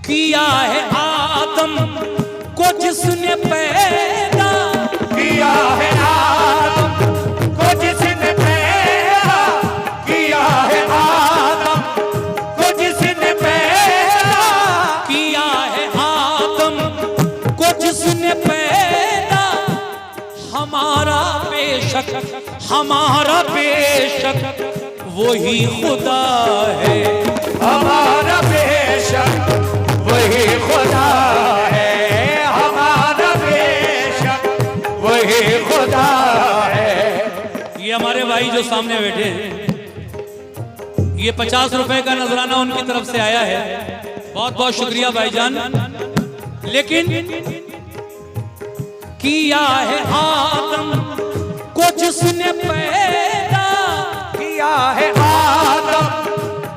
किया है आदम को जिसने पैदा, किया है आदम को जिसने पैदा, किया है आदम को जिसने पैदा, किया है आदम को जिसने पैदा। हमारा बेशक वही खुदा है, हमारा बेशक वही खुदा है, हमारा बेशक वही खुदा है। ये हमारे भाई जो सामने बैठे हैं, ये 50 रुपए का नजराना उनकी तरफ से आया है। बहुत बहुत शुक्रिया भाईजान। लेकिन किया है आदम को जिसने पैदा, किया है आदम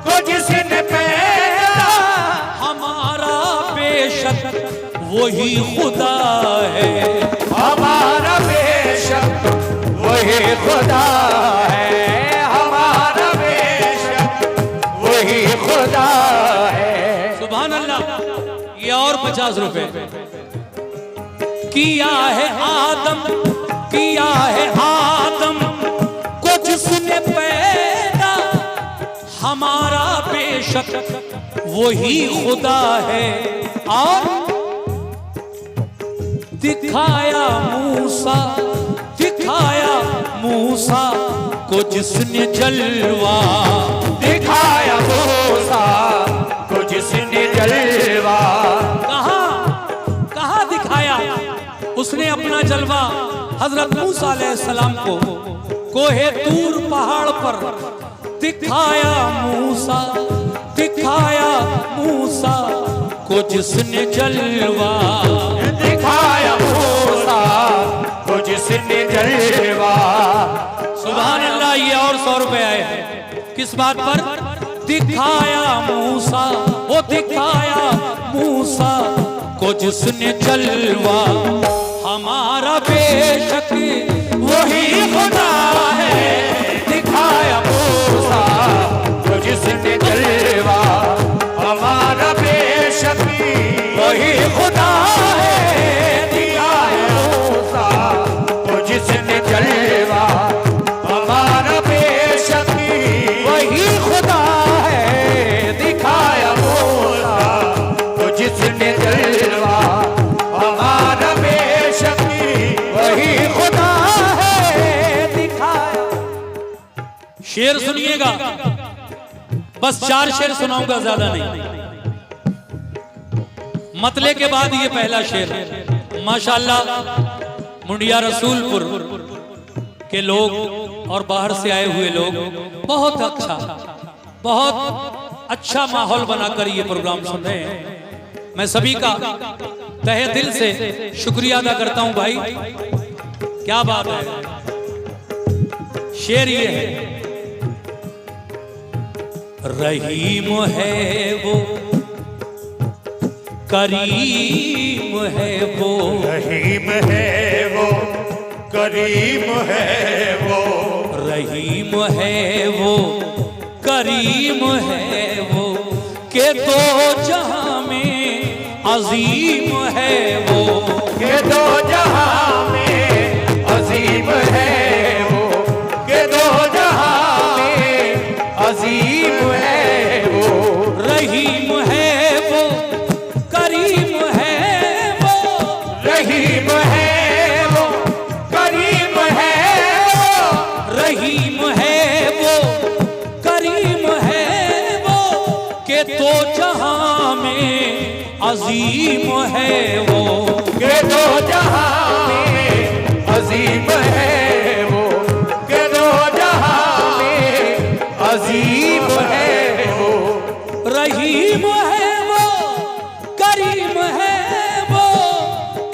को जिसने पैदा, हमारा बेशक वही खुदा है, हमारा बेशक वही खुदा है, हमारा बेशक वही खुदा है। सुभान अल्लाह। ये और 50 रुपए। किया है आदम को जिसने पैदा, हमारा बेशक वही खुदा है। और दिखाया मूसा को जिसने जलवा, दिखाया मूसा को जिसने जलवा, कहाँ दिखाया उसने अपना जलवा? हजरत मूसा अलैहिस्सलाम को कोहे तूर पहाड़ पर दिखाया मूसा को जिसने जलवा, दिखाया मूसा को जिसने जलवा। सुभान अल्लाह। ये और 100 रुपए आए हैं। किस बात पर? दिखाया मूसा को जिसने जलवा, हमारा बेशक वही खुदा है, दिखाया मूसा को जिसने जलवा, हमारा बेशक वही खुदा है, दिखाया मूसा को जिसने जलवा, हमारा बेशक वही खुदा है, दिखाया मूसा को जिसने जलवा, हमारा बेशक वही खुदा है, दिखाया। शेर सुनिएगा, बस 4 शेर सुनाऊंगा, ज्यादा नहीं। मतले के बाद ये पहला शेर है। माशाअल्लाह मुंडिया रसूलपुर के लोग और बाहर से आए हुए लोग बहुत अच्छा माहौल बनाकर ये प्रोग्राम सुन रहे हैं। मैं सभी का तहे दिल से शुक्रिया अदा करता हूं भाई। क्या बात है। शेर ये है, रहीम है वो, करीम है वो, रहीम है वो, करीम है वो, रहीम है वो, करीम है वो, के दो जहां में अजीम है वो, के दो जहां में अजीम है वो, के दो जहां में अजीम है वो। रहीम है वो, करीम है वो, रहीम है वो, करीम है वो, रहीम है वो, करीम है वो, के दो जहां में अजीम है वो, के दो जहां में अजीम है वो, के दो जहां में अजीम है वो। रहीम है वो, करीम है वो,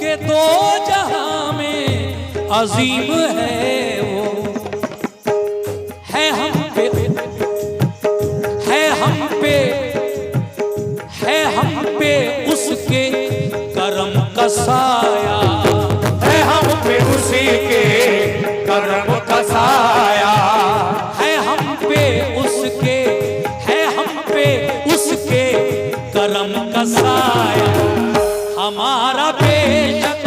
के दो जहां में अजीम है वो। है हम पे, है हम पे, है हम पे उसके करम का साया, है हम पे उसी के करम का साया, है हम पे उसके, है हम पे उसके करम का साया हमारा बेशक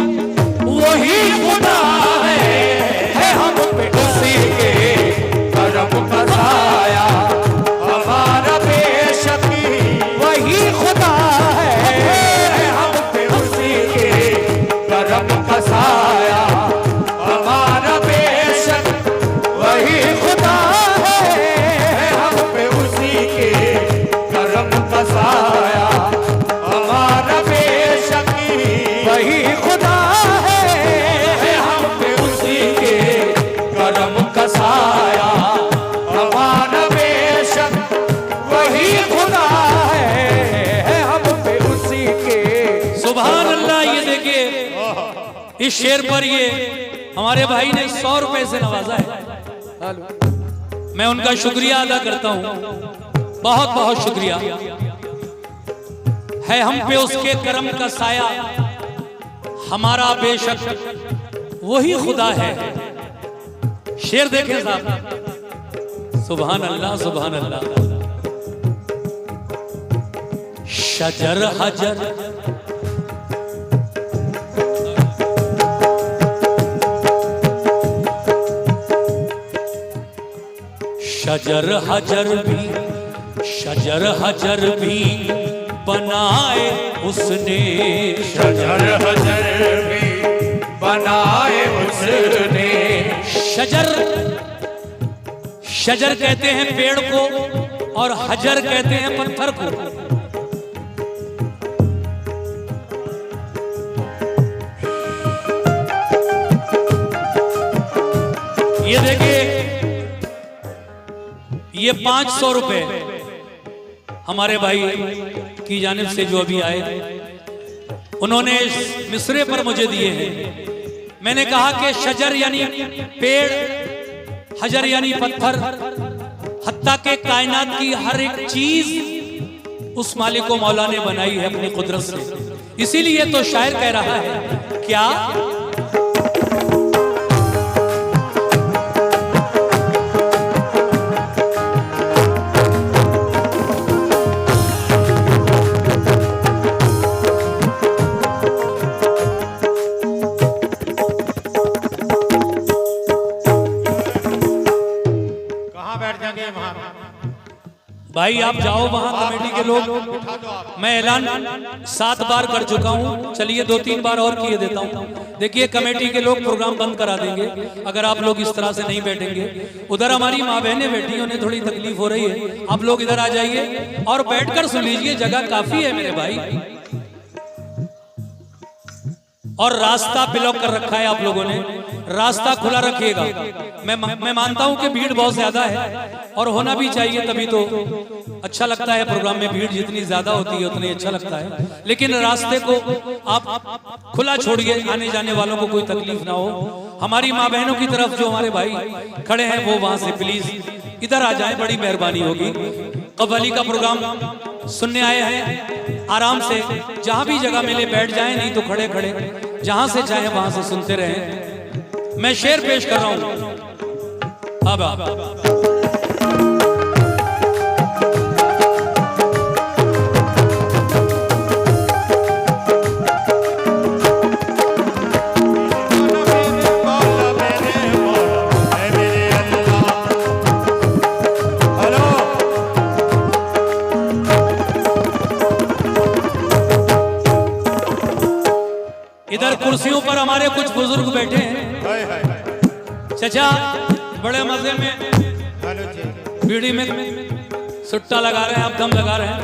वही खुदा है हम पे उसी के करम का साया हमारा बेशक वही खुदा है हम पे उसी के करम का साया हमारा बेशक वही खुदा है हम पे उसी के करम का साया हमारा बेशक वही खुदा है हम पे उसी के करम का साया हमारा बेशक वही खुदा है हम पे उसी के। सुभान अल्लाह। ये देखिए इस शेर पर ये हमारे भाई ने 100 रुपए से नवाजा है। मैं उनका शुक्रिया अदा करता हूं, बहुत बहुत शुक्रिया है। हम पे उसके करम का साया हमारा बेशक वही खुदा है। शेर देखें साहब, सुभान अल्लाह सुभान अल्लाह। शजर हजर शजर हजर भी बनाए उसने। शजर हजर भी बनाए उसने। शजर कहते हैं पेड़ को और हजर कहते हैं पत्थर को। ये देखिए ये 500 रुपए हमारे भाई की जानिब से जो अभी आए, उन्होंने इस मिसरे पर मुझे दिए हैं। मैंने कहा कि शजर यानी पेड़, हजर यानी पत्थर, हत्ता के कायनात की हर एक चीज उस मालिक को मौला ने बनाई है अपनी कुदरत से। इसीलिए तो शायर कह रहा है क्या भाई आप जाओ वहां कमेटी के लोग। मैं ऐलान 7 बार कर चुका हूं, चलिए 2-3 बार और किए देता हूं। देखिए कमेटी के लोग प्रोग्राम बंद करा देंगे अगर आप लोग इस तरह से नहीं बैठेंगे। उधर हमारी माँ बहनें बैठी हैं, उन्हें थोड़ी तकलीफ हो रही है। आप लोग इधर आ जाइए और बैठकर सुन लीजिए, जगह काफी है मेरे भाई। और रास्ता ब्लॉक कर रखा है आप लोगों ने, रास्ता खुला रखिएगा। मैं मानता हूं कि भीड़ बहुत ज्यादा है और होना भी चाहिए, तभी तो अच्छा लगता है प्रोग्राम में। भीड़ जितनी ज्यादा होती है उतनी अच्छा लगता है, लेकिन रास्ते को आप खुला छोड़िए, आने जाने वालों को कोई तकलीफ ना हो। हमारी माँ बहनों की तरफ जो हमारे भाई खड़े हैं वो वहां से प्लीज इधर आ जाए, बड़ी मेहरबानी होगी। कव्वाली का प्रोग्राम सुनने आए हैं, आराम से जहां भी जगह मिले बैठ जाएं, नहीं तो खड़े खड़े जहां से चाहे वहां से सुनते रहें। मैं शेर पेश कर रहा हूं अब। इधर कुर्सियों पर हमारे कुछ बुजुर्ग बैठे हैं। चाचा बड़े मजे में बीड़ी में सुट्टा लगा रहे हैं, आप दम लगा रहे हैं,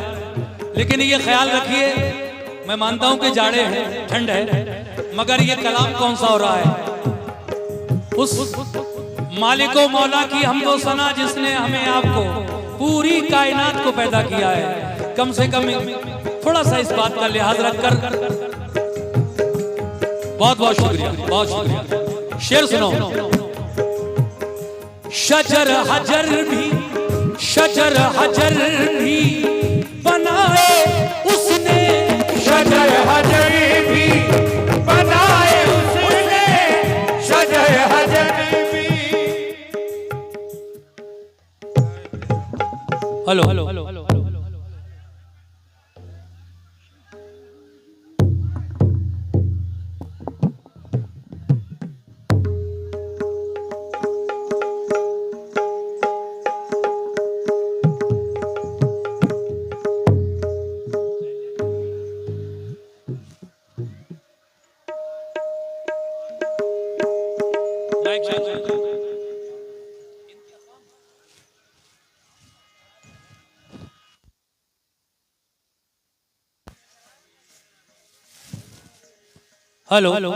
लेकिन ये ख्याल रखिए, मैं मानता हूं कि जाड़े हैं, ठंड है, मगर ये कलाम कौन सा हो रहा है? उस मालिको मौला की हमदो सना जिसने हमें आपको पूरी कायनात को पैदा किया है। कम से कम थोड़ा सा इस बात का लिहाज रखकर बहुत बहुत शुक्रिया, बहुत शुक्रिया। शेर सुनो। शजर हजर भी बनाए उसने। शजर हजर भी बनाए उसने। शजर हजर भी। Hello hello hello. Hello hello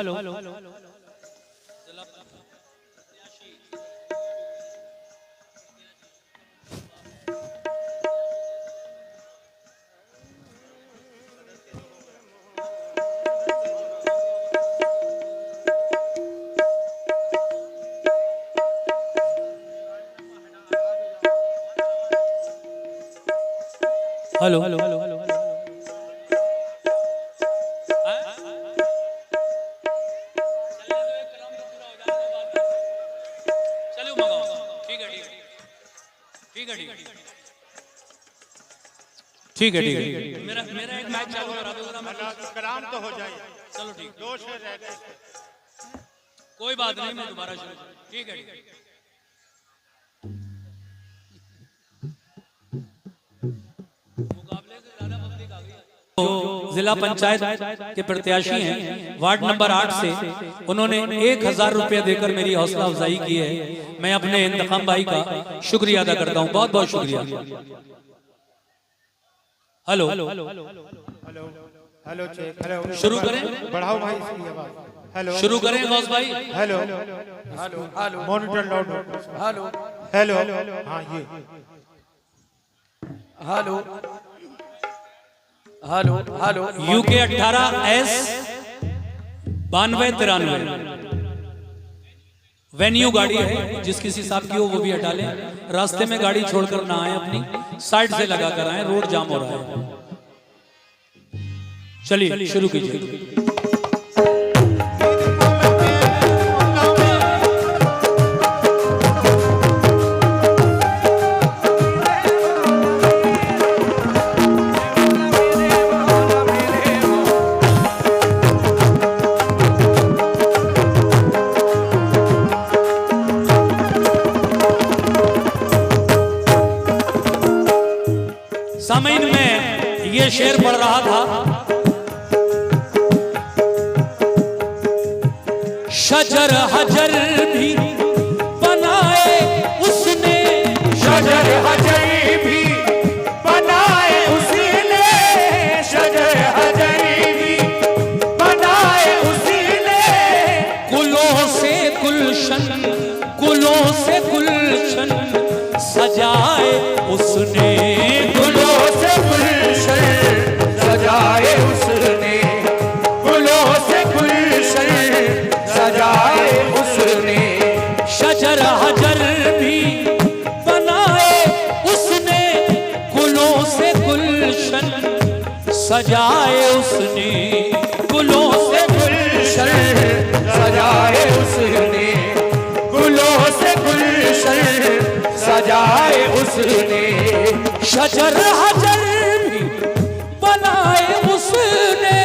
चलिए मंगाओ, ठीक है मेरा एक मैच चालू करा दो जरा, ग्राम तो हो जाए। चलो ठीक, 2 शेर रह गए। कोई बात नहीं, मैं दोबारा शुरू, ठीक है मुकाबले से ज्यादा पब्लिक आ गई। तो जिला पंचायत के प्रत्याशी हैं वार्ड नंबर 8 से, उन्होंने 1000 रुपया देकर मेरी हौसला अफजाई की है। मैं अपने इंतखाम भाई का शुक्रिया अदा करता हूं, बहुत बहुत शुक्रिया। हेलो हेलो चेक, हेलो शुरू करें, बढ़ाओ भाई इसकी आवाज। हेलो शुरू करें गौस भाई। Hello hello monitor loud. Hello hello हाँ ये hello hello hello UK 18S 9293 venue गाड़ी है, जिस किसी साहब की हो वो भी हटा लें। रास्ते में गाड़ी छोड़कर ना आए, अपनी साइड से लगा कर आए, रोड जाम हो रहा है। चलिए शुरू कीजिए। सामईन में ये शेर पढ़ रहा था, शजर हजर भी बनाए उसने, शजर हजर भी बनाए उसने, शजर हजर भी बनाए उसने, गुलों से गुलशन, गुलों से गुलशन सजाए उसने, गुलों से गुलशन सजाए उसने, गुलों से गुलशन सजाए उसने, शजर हजर भी बनाए उसने, गुलों से गुलशन सजाए उसने, गुलों से गुलशन सजाए उसने, गुलों से गुलशन सजाए उसने, शजर हजर भी बनाए उसने,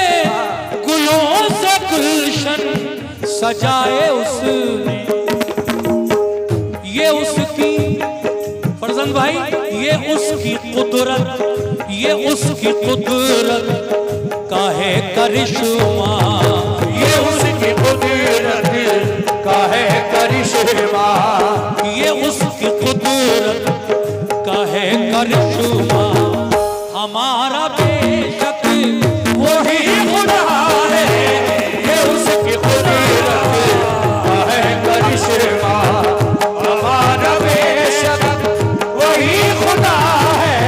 गुलों से गुलशन सजाए उसने। ये उसकी फरजंद भाई, ये उसकी कुदरत, ये उसकी कुदरत का है करिश्मा, ये उसकी कुदरत का है करिश्मा, ये उसकी कुदरत का है करिश्मा। हमारा बेशक वही खुदा है, ये उसकी कुदरत का है करिश्मा, हमारा बेशक वही खुदा है,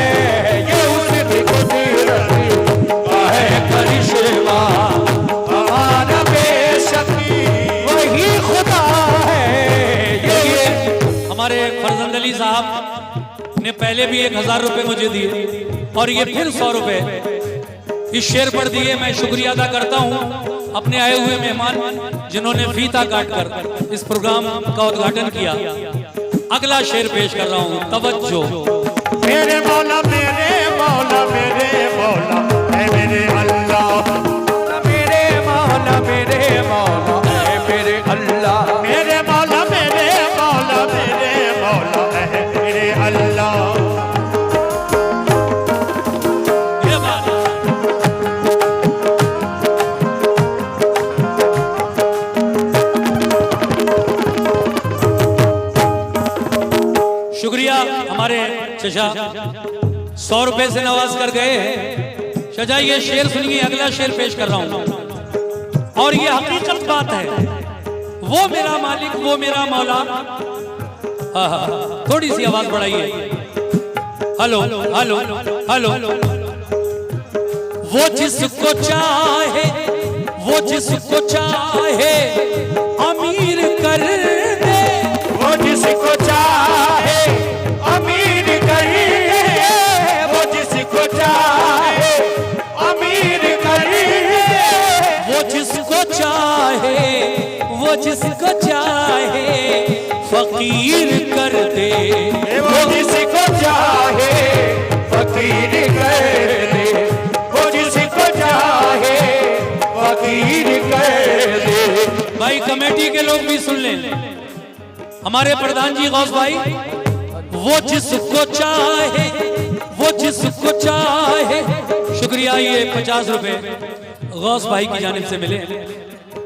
ये उसकी कुदरत का है करिश्मा, हमारा बेशक वही खुदा है, ये हमारे फरजंद अली साहब ने पहले भी 1000 रुपए मुझे दिए और ये फिर 100 रुपए इस शेर पर दिए। मैं शुक्रिया अदा करता हूं अपने आए हुए मेहमान जिन्होंने फीता काटकर इस प्रोग्राम का उद्घाटन किया। अगला शेर पेश कर रहा हूं, तवज्जो। मेरे मौला मेरे मौला मेरे मौला है मेरे अल्लाह, मेरे मौला मेरे मौला है मेरे अल्लाह, मेरे मौला मेरे मौला मेरे मौला है मेरे अल्लाह। ये बात है। शुक्रिया हमारे चचा 100 रुपए से नवाज कर गए हैं। चचा ये शेर सुनिए, अगला शेर पेश कर रहा हूं। और ये हकीकत बात है। वो मेरा मालिक, वो मेरा मौला। थोड़ी सी आवाज बढ़ाइए। Hello hello hello. वो जिसको चाहे, वो जिसको चाहे अमीर कर दे, वो जिसको चाहे अमीर कर दे, वो जिसको चाहे अमीर कर दे, वो जिसको चाहे, वो जिसको चाहे फकीर कर दे, वो जिसको चाहे फकीर कर दे, वो जिसको चाहे फकीर कर दे। भाई कमेटी के लोग भी सुन लें, हमारे प्रधान जी गौस भाई, वो जिसको चाहे, वो जिसको चाहे। शुक्रिया, ये 50 रुपए गौस भाई की जानिब से मिले।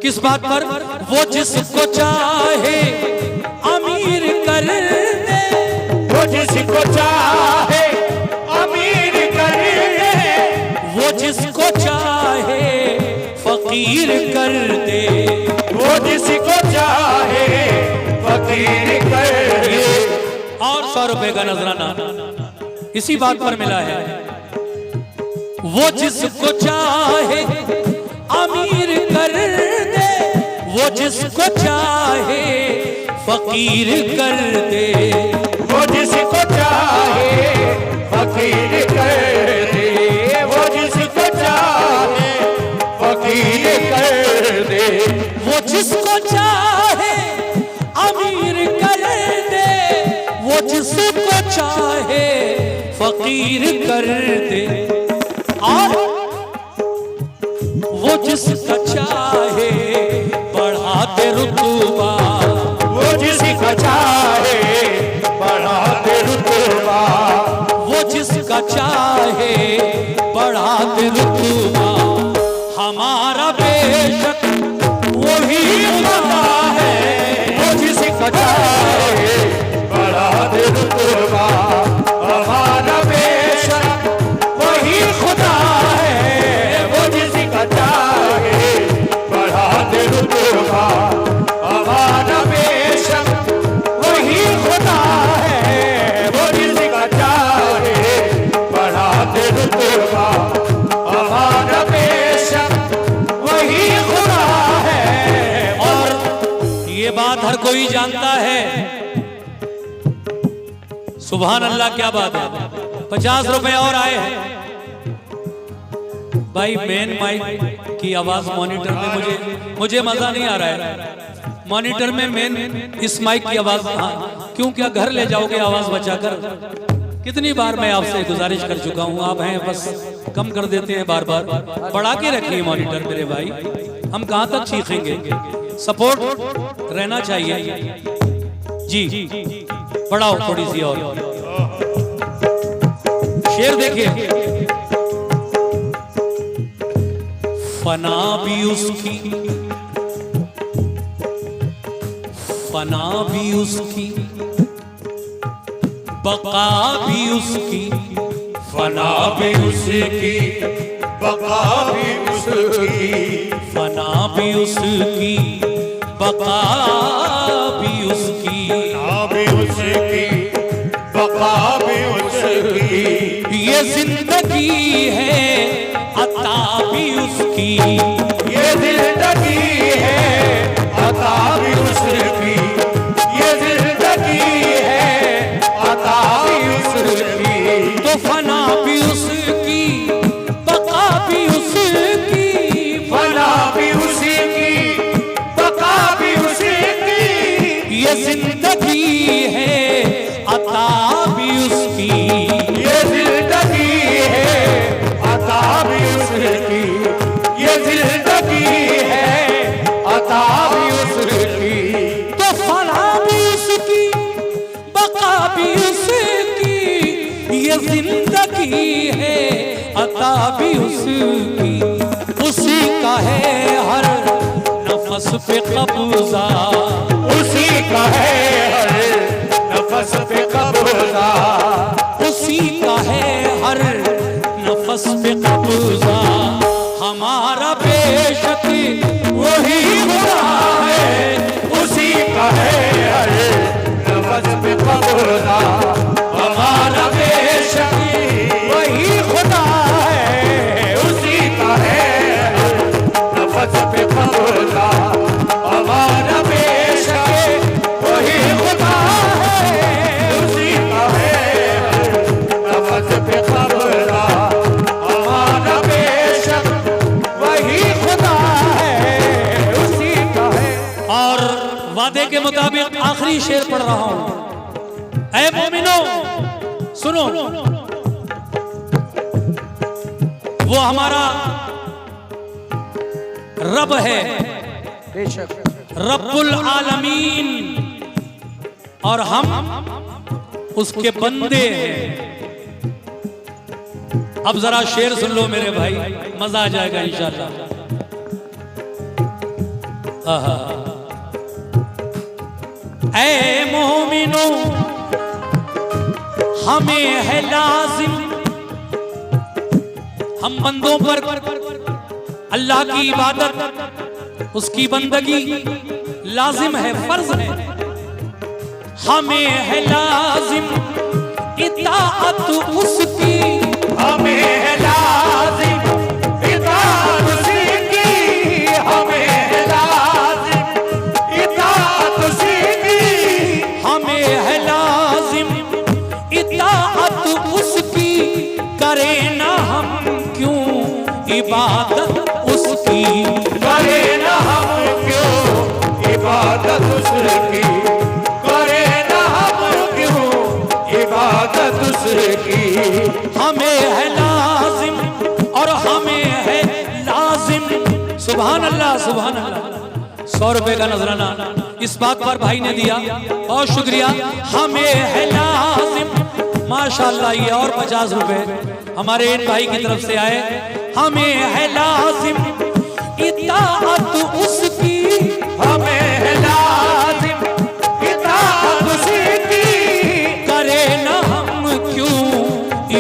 किस बात पर? वो जिसको चाहे अमीर कर दे, वो जिसको चाहे अमीर कर दे, वो जिसको चाहे फकीर कर दे, वो जिसको चाहे फकीर कर दे। और 100 रुपए का नजराना इसी बात पर मिला है। वो जिसको चाहे अमीर कर दे, वो जिसको चाहे फकीर कर दे, वो जिसको चाहे फकीर कर दे, वो जिसको चाहे फकीर कर दे, वो जिसको चाहे अमीर कर दे, वो जिसको चाहे फकीर कर दे। और वो जिसका चाहे बढ़ा दे रुतबा, वो जिसको चाहे बढ़ा दे रुतबा, वो जिसका चाहे बढ़ा दे रुतबा। हमारा बेशक वही खुदा है, वो जिसको चाहे बढ़ा दे रुतबा, हमारा बेशक वही खुदा है, वो जिसको चाहे बढ़ा दे रुतबा, हमारा बेशक वही खुदा है, वो जिसको चाहे बढ़ा दे रुतबा, हमारा बेशक वही खुदा है। और ये बात हर कोई जानता है। सुभान अल्लाह, क्या बात है। 50 रुपए और आए हैं। भाई मेन माइक की आवाज मॉनिटर में मुझे मजा नहीं आ रहा है। मॉनिटर में मेन इस माइक की आवाज, हाँ, क्यों क्या घर ले जाओगे आवाज बचाकर? कितनी बार मैं आपसे गुजारिश कर चुका हूँ, आप हैं बस कम कर देते हैं बार बार। बढ़ा के रखिए मॉनिटर मेरे भाई, हम कहाँ तक चीखेंगे? सपोर्ट रहना चाहिए जी। बढ़ाओ थोड़ी सी और। शेर देखिए। फना भी उसकी, फना भी उसकी, बका भी उसकी, फना भी उसकी, बका भी उसकी, फना भी उसकी, बका भी उसकी, फना भी उसकी, बका भी उसकी, ये जिंदगी है अता भी उसकी, ये जिंदगी है अता भी उसकी, ये जिंदगी है अता भी उसकी। तो फना भी उसकी, बका भी उसकी, फना भी उसकी, बका भी उसकी, ये जिंदगी है अता भी उसकी, ये जिंदगी है अता भी उसकी, ये जिंदगी है अता भी उसकी। तो फना भी उसकी, बका भी उसकी, ये जिंदगी है अता भी उसकी। उसी का है हर नफस पे कब्जा, उसी का है हर नफस पे कब्जा, उसी का है हर नफस पे कब्जा। हमारा बेशक वही खुदा है, उसी का है हर नफस पे कब्जा हमारा बेशक वही खुदा है, उसी का है नफस पे कब्जा हमारा बेशक वही खुदा है, उसी का है नफस पे कब्जा हमारा बेशक वही खुदा है, उसी का है। और वादे के मुताबिक आखिरी शेर पढ़ रहा हूं। ऐ मोमिनो सुनो, वो हमारा रब है, बेशक रब्बुल आलमीन, और हम उसके बंदे हैं। अब जरा शेर सुन लो मेरे भाई, मजा आ जाएगा इंशाअल्लाह। आहा। ऐ मोमिनो हमें है लाजिम, हम बंदों पर अल्लाह की इबादत, उसकी बंदगी लाजिम है, फर्ज है। हमें है लाजिम इताअत उसकी, हमें है लाजिम इताअत उसकी, हमें है लाजिम इताअत उसकी, हमें है लाजिम इताअत उसकी, करे ना हम क्यों इबादत उसकी, करे ना हम क्यों इबादत उसकी, करे ना हम क्यों इबादत उसकी। हमें है लाजिम और हमें है लाजिम। सुभान अल्लाह सुभान अल्लाह। 100 रुपए का नजराना इस बात पर भाई ने दिया, बहुत शुक्रिया। हमें है लाजिम, माशाअल्लाह। ये और 50 रुपए हमारे इन भाई की तरफ से आए। हमें है लाजिम इताअत उसकी, हमें है लाजिम इताअत उसकी, करे ना हम क्यों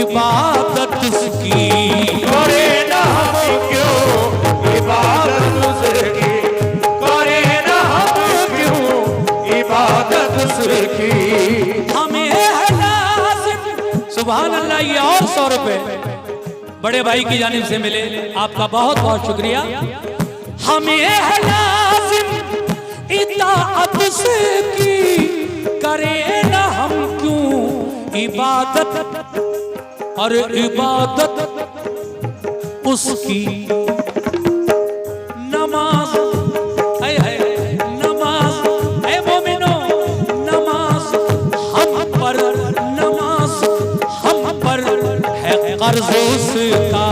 इबादत उसकी, करे ना हम क्यों इबादत उसकी, करे ना हम क्यों इबादत उसकी। हमें है लाजिम। सुभान अल्लाह। ये और 100 रुपए बड़े भाई की जानिब से मिले, आपका बहुत बहुत शुक्रिया। हमें है लाजिम इताअत उसकी, करे ना हम क्यों इबादत, और इबादत उसकी। नमाज है नमाज, है मोमिनो नमाज हम पर, नमाज हम पर है कर्ज उसका,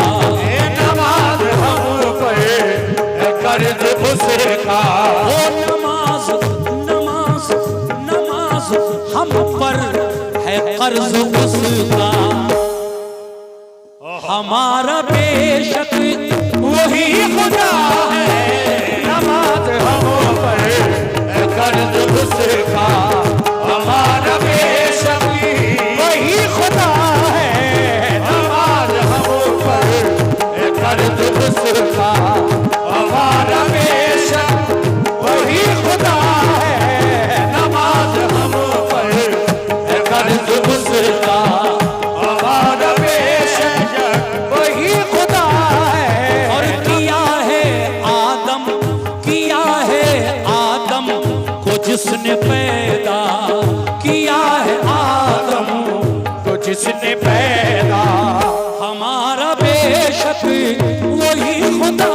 नमाज हम पर है कर्ज उसका, ओ नमाज नमाज नमाज हम पर है कर्ज उसका। हमारा बेशक वही खुदा है, नमाज हम पर है कर्ज उसका, हमारा बेशक वही खुदा है, नमाज हम पर है कर्ज उसका, हमारा बेशक वही खुदा है, नमाज हम पर है कर्ज उसका, हमारा बेशक वही खुदा है। और किया है आदम को जिसने पैदा, किया है आदम तो जिसने पैदा, हमारा बेशक वही खुदा